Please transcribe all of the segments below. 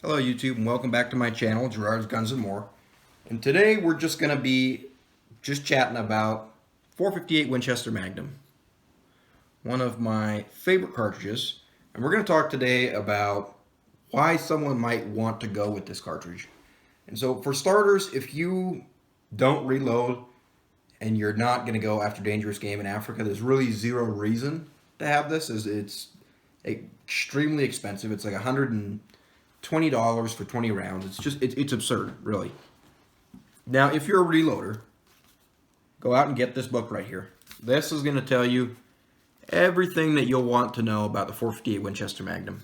Hello YouTube and welcome back to my channel, Gerard's Guns and More. And today we're just going to be chatting about 458 Winchester Magnum. One of my favorite cartridges. And we're going to talk today about why someone might want to go with this cartridge. And so for starters, if you don't reload and you're not going to go after dangerous game in Africa, there's really zero reason to have this. It's extremely expensive. It's like $120 for 20 rounds. It's absurd, really. Now, if you're a reloader, go out and get this book right here. This is going to tell you everything that you'll want to know about the 458 Winchester Magnum.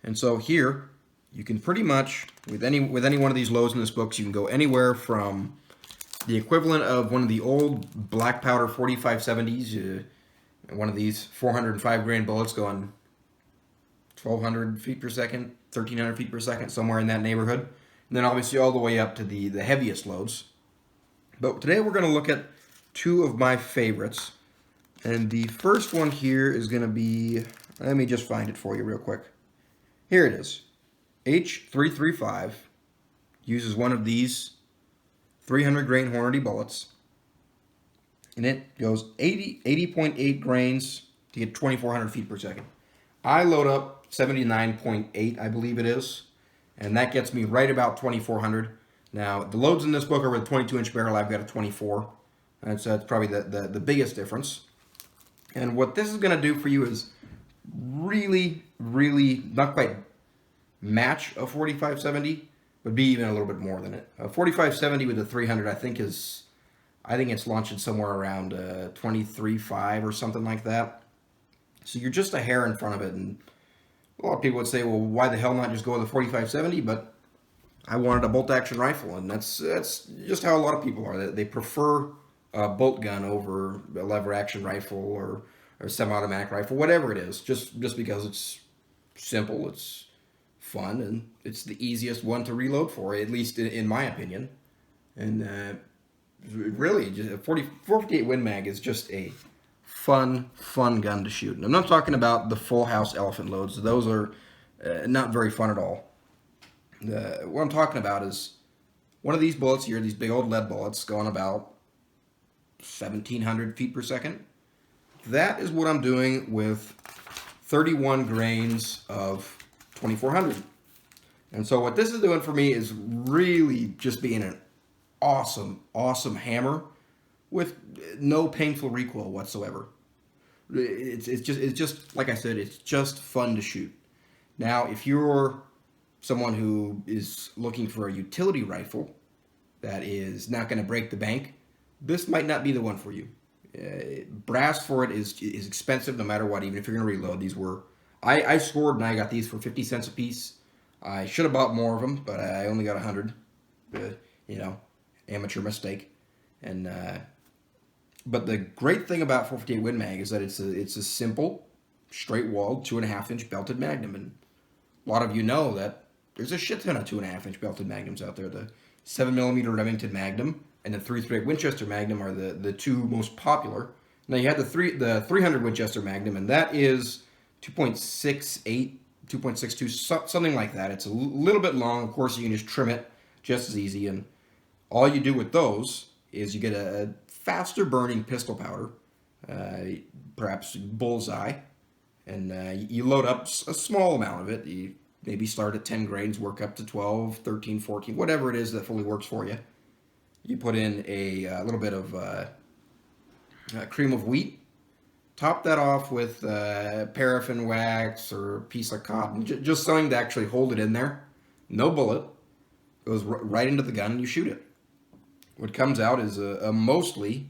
And so here, you can pretty much, with any one of these loads in this book, you can go anywhere from the equivalent of one of the old black powder 4570s, one of these 405 grain bullets going 1,200 feet per second, 1,300 feet per second, somewhere in that neighborhood. And then obviously all the way up to the heaviest loads. But today we're going to look at two of my favorites. And the first one here is going to be, let me just find it for you real quick. Here it is. H335 uses one of these 300 grain Hornady bullets. And it goes 80.8 grains to get 2,400 feet per second. I load up 79.8, I believe it is, and that gets me right about 2,400. Now, the loads in this book are with a 22-inch barrel. I've got a 24, and so that's probably the biggest difference. And what this is going to do for you is really, really not quite match a 4570, but be even a little bit more than it. A 4570 with a 300, I think it's launching somewhere around 23.5 or something like that. So you're just a hair in front of it, and a lot of people would say, well, why the hell not just go with a 4570? But I wanted a bolt-action rifle, and that's just how a lot of people are. They prefer a bolt gun over a lever-action rifle or a semi-automatic rifle, whatever it is, just because it's simple, it's fun, and it's the easiest one to reload for, at least in my opinion. And really, just a 458 Win Mag is just a fun gun to shoot. And I'm not talking about the full house elephant loads. Those are not very fun at all. What I'm talking about is one of these bullets here, these big old lead bullets going about 1,700 feet per second. That is what I'm doing with 31 grains of 2,400. And so what this is doing for me is really just being an awesome hammer with no painful recoil whatsoever. It's just like I said, it's just fun to shoot. Now, if you're someone who is looking for a utility rifle that is not going to break the bank, this might not be the one for you. Brass for it is expensive no matter what, even if you're going to reload. These were, I scored and I got these for 50 cents a piece. I should have bought more of them, but I only got 100. Amateur mistake. And but the great thing about 458 Win Mag is that it's a simple, straight-walled 2.5-inch belted Magnum, and a lot of you know that there's a shit ton of 2.5-inch belted Magnums out there. The 7mm Remington Magnum and the 338 Winchester Magnum are the two most popular. Now you have the 300 Winchester Magnum, and that is 2.68, 2.62, something like that. It's a little bit long. Of course, you can just trim it just as easy, and all you do with those is you get a faster burning pistol powder, perhaps bullseye, and you load up a small amount of it. You maybe start at 10 grains, work up to 12, 13, 14, whatever it is that fully works for you. You put in a little bit of cream of wheat, top that off with paraffin wax or a piece of cotton, just something to actually hold it in there. No bullet, goes right into the gun and you shoot it. What comes out is a mostly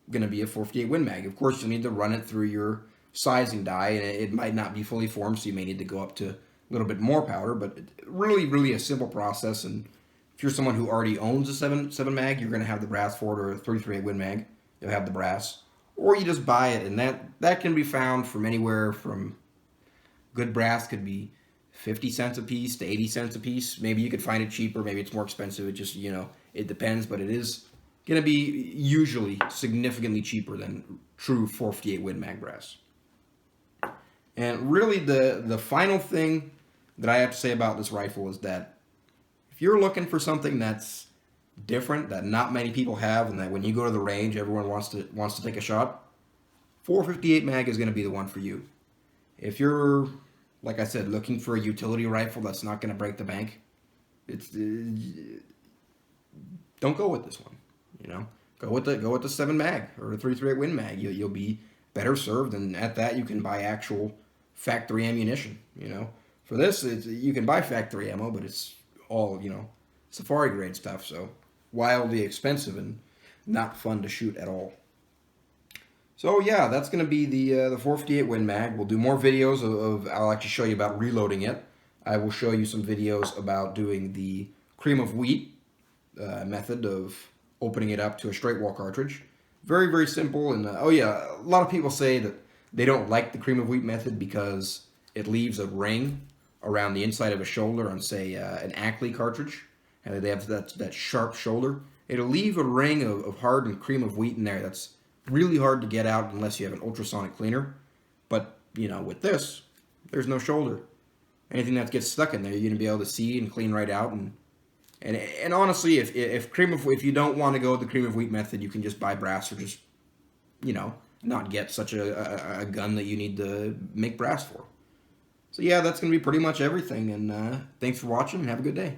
going to be a 458 Win Mag. Of course, you'll need to run it through your sizing die, and it might not be fully formed, so you may need to go up to a little bit more powder, but really a simple process. And if you're someone who already owns a 7 mag, you're going to have the brass for it, or a 338 Win Mag, you'll have the brass. Or you just buy it, and that can be found from anywhere from, good brass could be 50 cents a piece to 80 cents a piece. Maybe you could find it cheaper, maybe it's more expensive, it just, it depends, but it is going to be usually significantly cheaper than true 458 Win Mag brass. And really the final thing that I have to say about this rifle is that if you're looking for something that's different, that not many people have, and that when you go to the range, everyone wants to take a shot, 458 mag is going to be the one for you. If you're, like I said, looking for a utility rifle that's not going to break the bank, it's don't go with this one. You know, go with the 7 mag or the 338 Win mag. You'll be better served, and at that you can buy actual factory ammunition. You know, for this you can buy factory ammo, but it's all, you know, safari grade stuff. So wildly expensive and not fun to shoot at all. So yeah, that's going to be the 458 Win mag. We'll do more videos of I'll actually show you about reloading it. I will show you some videos about doing the cream of wheat method of opening it up to a straight wall cartridge. Very, very simple. And oh yeah, a lot of people say that they don't like the cream of wheat method because it leaves a ring around the inside of a shoulder on, say, an Ackley cartridge, and they have that sharp shoulder. It'll leave a ring of hardened cream of wheat in there that's really hard to get out unless you have an ultrasonic cleaner. But, you know, with this, there's no shoulder. Anything that gets stuck in there, you're going to be able to see and clean right out. And honestly, if you don't want to go with the cream of wheat method, you can just buy brass, or just, you know, not get such a gun that you need to make brass for. So yeah, that's going to be pretty much everything. And thanks for watching, and have a good day.